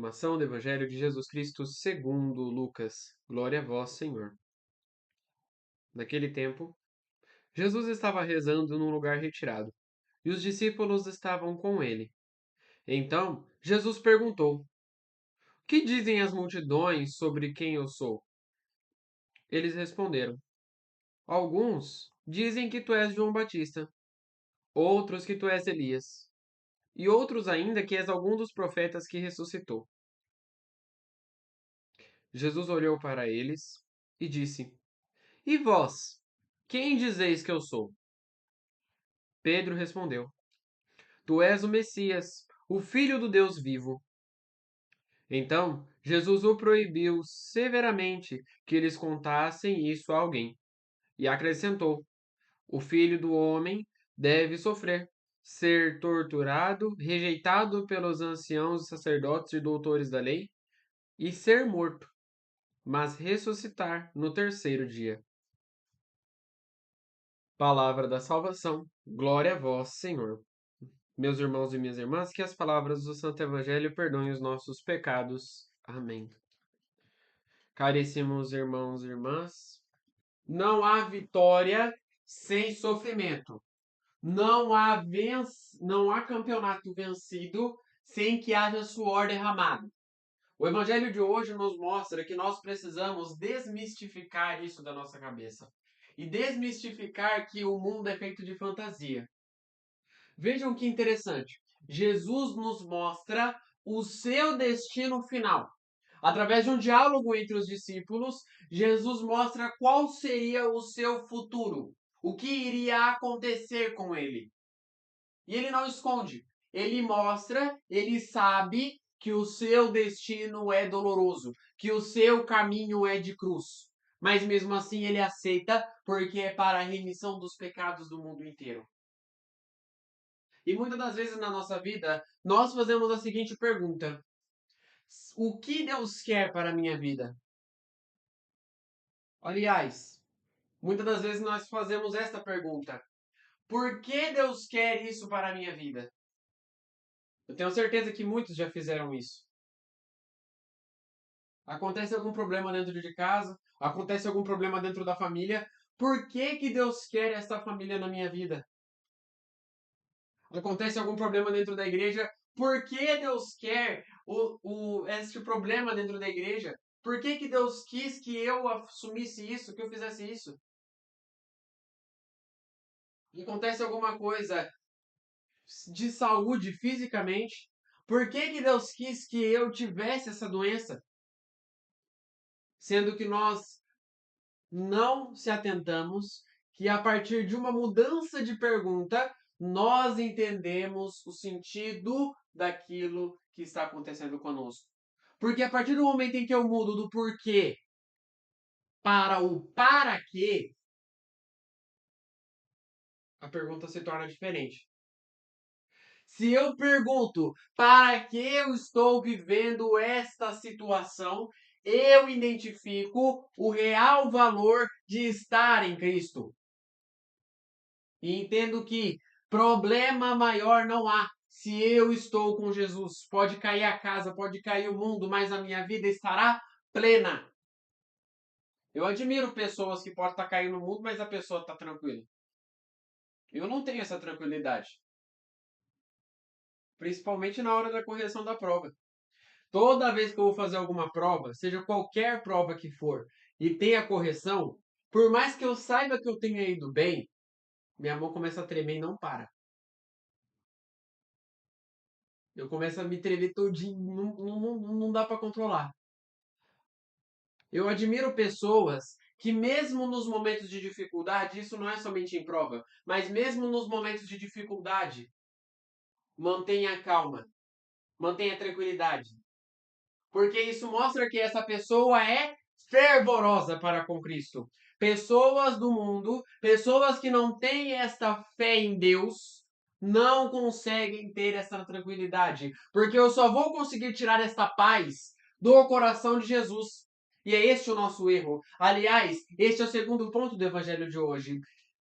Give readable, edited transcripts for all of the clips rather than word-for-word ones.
Proclamação do Evangelho de Jesus Cristo segundo Lucas. Glória a vós, Senhor. Naquele tempo, Jesus estava rezando num lugar retirado, e os discípulos estavam com ele. Então, Jesus perguntou: Que dizem as multidões sobre quem eu sou? Eles responderam: Alguns dizem que tu és João Batista, outros que tu és Elias, e outros ainda que és algum dos profetas que ressuscitou. Jesus olhou para eles e disse: E vós, quem dizeis que eu sou? Pedro respondeu: Tu és o Messias, o Filho do Deus vivo. Então, Jesus o proibiu severamente que eles contassem isso a alguém, e acrescentou: O Filho do Homem deve sofrer, ser torturado, rejeitado pelos anciãos, sacerdotes e doutores da lei, e ser morto, mas ressuscitar no terceiro dia. Palavra da salvação. Glória a vós, Senhor. Meus irmãos e minhas irmãs, que as palavras do Santo Evangelho perdoem os nossos pecados. Amém. Caríssimos irmãos e irmãs, não há vitória sem sofrimento. Não há campeonato vencido sem que haja suor derramado. O Evangelho de hoje nos mostra que nós precisamos desmistificar isso da nossa cabeça. E desmistificar que o mundo é feito de fantasia. Vejam que interessante. Jesus nos mostra o seu destino final. Através de um diálogo entre os discípulos, Jesus mostra qual seria o seu futuro, o que iria acontecer com ele. E ele não esconde. Ele mostra, ele sabe que o seu destino é doloroso, que o seu caminho é de cruz. Mas mesmo assim ele aceita, porque é para a remissão dos pecados do mundo inteiro. E muitas das vezes na nossa vida, nós fazemos a seguinte pergunta: O que Deus quer para a minha vida? Aliás, muitas das vezes nós fazemos esta pergunta: Por que Deus quer isso para a minha vida? Eu tenho certeza que muitos já fizeram isso. Acontece algum problema dentro de casa, acontece algum problema dentro da família. Por que que Deus quer essa família na minha vida? Acontece algum problema dentro da igreja. Por que Deus quer este problema dentro da igreja? Por que que Deus quis que eu assumisse isso, que eu fizesse isso? Acontece alguma coisa de saúde fisicamente. Por que que Deus quis que eu tivesse essa doença? Sendo que nós não se atentamos que a partir de uma mudança de pergunta, nós entendemos o sentido daquilo que está acontecendo conosco. Porque a partir do momento em que eu mudo do porquê para o para quê, a pergunta se torna diferente. Se eu pergunto para que eu estou vivendo esta situação, eu identifico o real valor de estar em Cristo. E entendo que problema maior não há se eu estou com Jesus. Pode cair a casa, pode cair o mundo, mas a minha vida estará plena. Eu admiro pessoas que podem estar caindo no mundo, mas a pessoa está tranquila. Eu não tenho essa tranquilidade. Principalmente na hora da correção da prova. Toda vez que eu vou fazer alguma prova, seja qualquer prova que for, e tenha correção, por mais que eu saiba que eu tenha ido bem, minha mão começa a tremer e não para. Eu começo a me tremer todinho, não dá para controlar. Eu admiro pessoas que mesmo nos momentos de dificuldade, isso não é somente em prova, mas mesmo nos momentos de dificuldade, mantenha a calma, mantenha a tranquilidade. Porque isso mostra que essa pessoa é fervorosa para com Cristo. Pessoas do mundo, pessoas que não têm esta fé em Deus, não conseguem ter essa tranquilidade. Porque eu só vou conseguir tirar esta paz do coração de Jesus. E é este o nosso erro. Aliás, este é o segundo ponto do evangelho de hoje.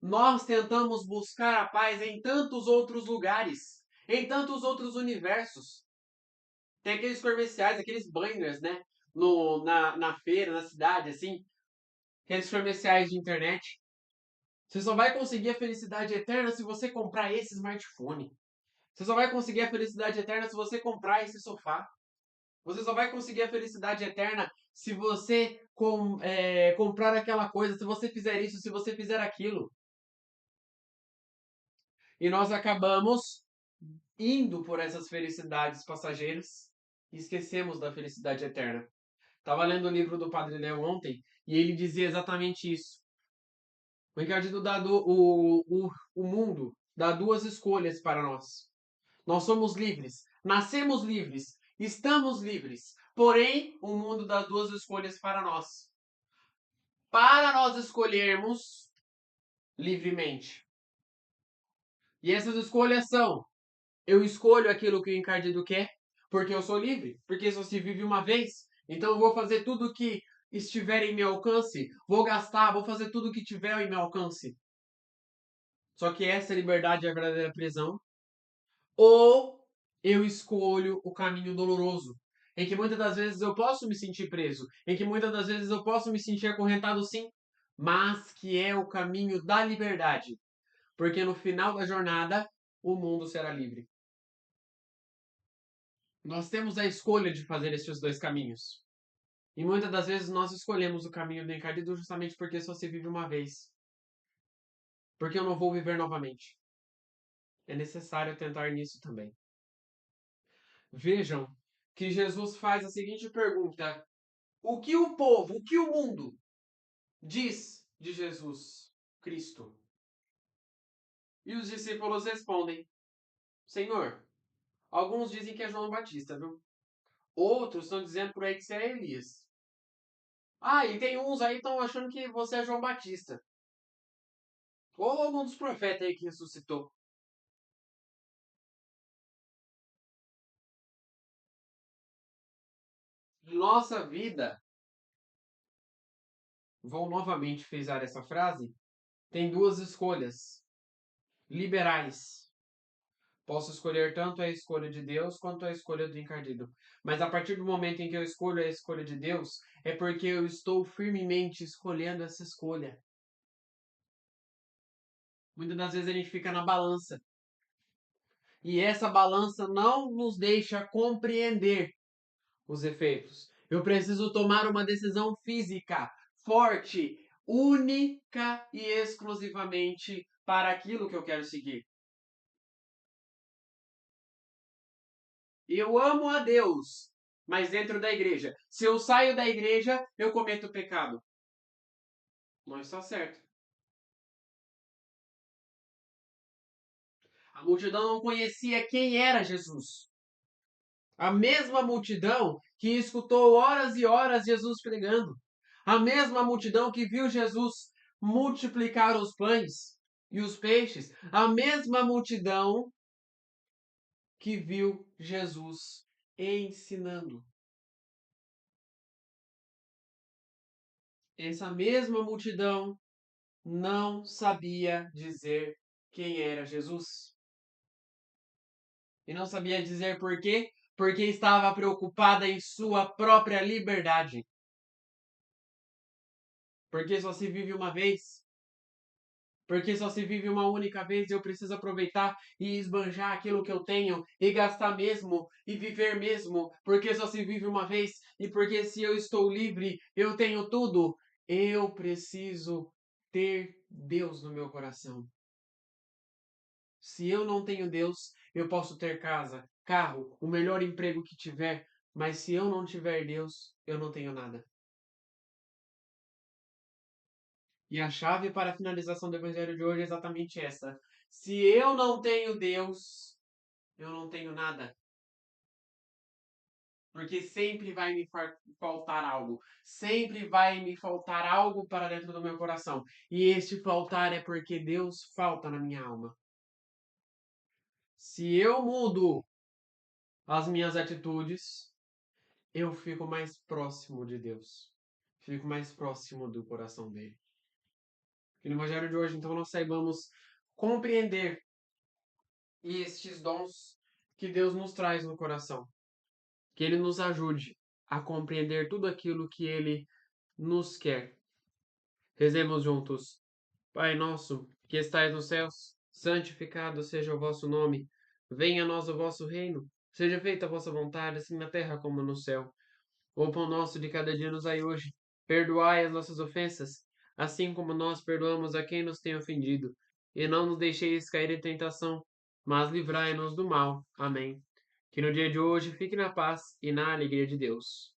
Nós tentamos buscar a paz em tantos outros lugares, em tantos outros universos. Tem aqueles comerciais, aqueles banners, né? Na feira, na cidade, assim. Aqueles comerciais de internet. Você só vai conseguir a felicidade eterna se você comprar esse smartphone. Você só vai conseguir a felicidade eterna se você comprar esse sofá. Você só vai conseguir a felicidade eterna se você comprar aquela coisa, se você fizer isso, se você fizer aquilo. E nós acabamos indo por essas felicidades passageiras e esquecemos da felicidade eterna. Estava lendo o livro do Padre Léo ontem e ele dizia exatamente isso. O Encardido dá o mundo dá duas escolhas para nós. Nós somos livres, nascemos livres, estamos livres. Porém, o mundo dá duas escolhas para nós. Para nós escolhermos livremente. E essas escolhas são: eu escolho aquilo que o encardido quer, porque eu sou livre, porque só se vive uma vez. Então eu vou fazer tudo que estiver em meu alcance, vou gastar, vou fazer tudo que tiver em meu alcance. Só que essa liberdade é a verdadeira prisão. Ou eu escolho o caminho doloroso, em que muitas das vezes eu posso me sentir preso, em que muitas das vezes eu posso me sentir acorrentado sim, mas que é o caminho da liberdade, porque no final da jornada o mundo será livre. Nós temos a escolha de fazer esses dois caminhos. E muitas das vezes nós escolhemos o caminho do encardido justamente porque só se vive uma vez. Porque eu não vou viver novamente. É necessário tentar nisso também. Vejam que Jesus faz a seguinte pergunta: o que o povo, o que o mundo diz de Jesus Cristo? E os discípulos respondem: Senhor, alguns dizem que é João Batista, viu? Outros estão dizendo por aí que você é Elias. Ah, e tem uns aí que estão achando que você é João Batista. Ou algum dos profetas aí que ressuscitou. Nossa vida, vou novamente frisar essa frase, tem duas escolhas liberais. Posso escolher tanto a escolha de Deus quanto a escolha do encardido. Mas a partir do momento em que eu escolho a escolha de Deus, é porque eu estou firmemente escolhendo essa escolha. Muitas das vezes a gente fica na balança. E essa balança não nos deixa compreender os efeitos. Eu preciso tomar uma decisão física, forte, única e exclusivamente para aquilo que eu quero seguir. Eu amo a Deus, mas dentro da igreja. Se eu saio da igreja, eu cometo pecado. Não está certo. A multidão não conhecia quem era Jesus. A mesma multidão que escutou horas e horas Jesus pregando. A mesma multidão que viu Jesus multiplicar os pães e os peixes. A mesma multidão que viu Jesus ensinando. Essa mesma multidão não sabia dizer quem era Jesus. E não sabia dizer por quê? Porque estava preocupada em sua própria liberdade. Porque só se vive uma vez. Porque só se vive uma única vez e eu preciso aproveitar e esbanjar aquilo que eu tenho e gastar mesmo e viver mesmo. Porque só se vive uma vez e porque se eu estou livre, eu tenho tudo. Eu preciso ter Deus no meu coração. Se eu não tenho Deus, eu posso ter casa, carro, o melhor emprego que tiver, mas se eu não tiver Deus, eu não tenho nada. E a chave para a finalização do evangelho de hoje é exatamente essa. Se eu não tenho Deus, eu não tenho nada. Porque sempre vai me faltar algo. Sempre vai me faltar algo para dentro do meu coração. E este faltar é porque Deus falta na minha alma. Se eu mudo as minhas atitudes, eu fico mais próximo de Deus. Fico mais próximo do coração dele. Que no Evangelho de hoje, então, nós saibamos compreender estes dons que Deus nos traz no coração. que Ele nos ajude a compreender tudo aquilo que Ele nos quer. Rezemos juntos. Pai nosso, que estais nos céus, santificado seja o vosso nome. Venha a nós o vosso reino. Seja feita a vossa vontade, assim na terra como no céu. O pão nosso de cada dia nos dai hoje. Perdoai as nossas ofensas, assim como nós perdoamos a quem nos tem ofendido. E não nos deixeis cair em tentação, mas livrai-nos do mal. Amém. Que no dia de hoje fique na paz e na alegria de Deus.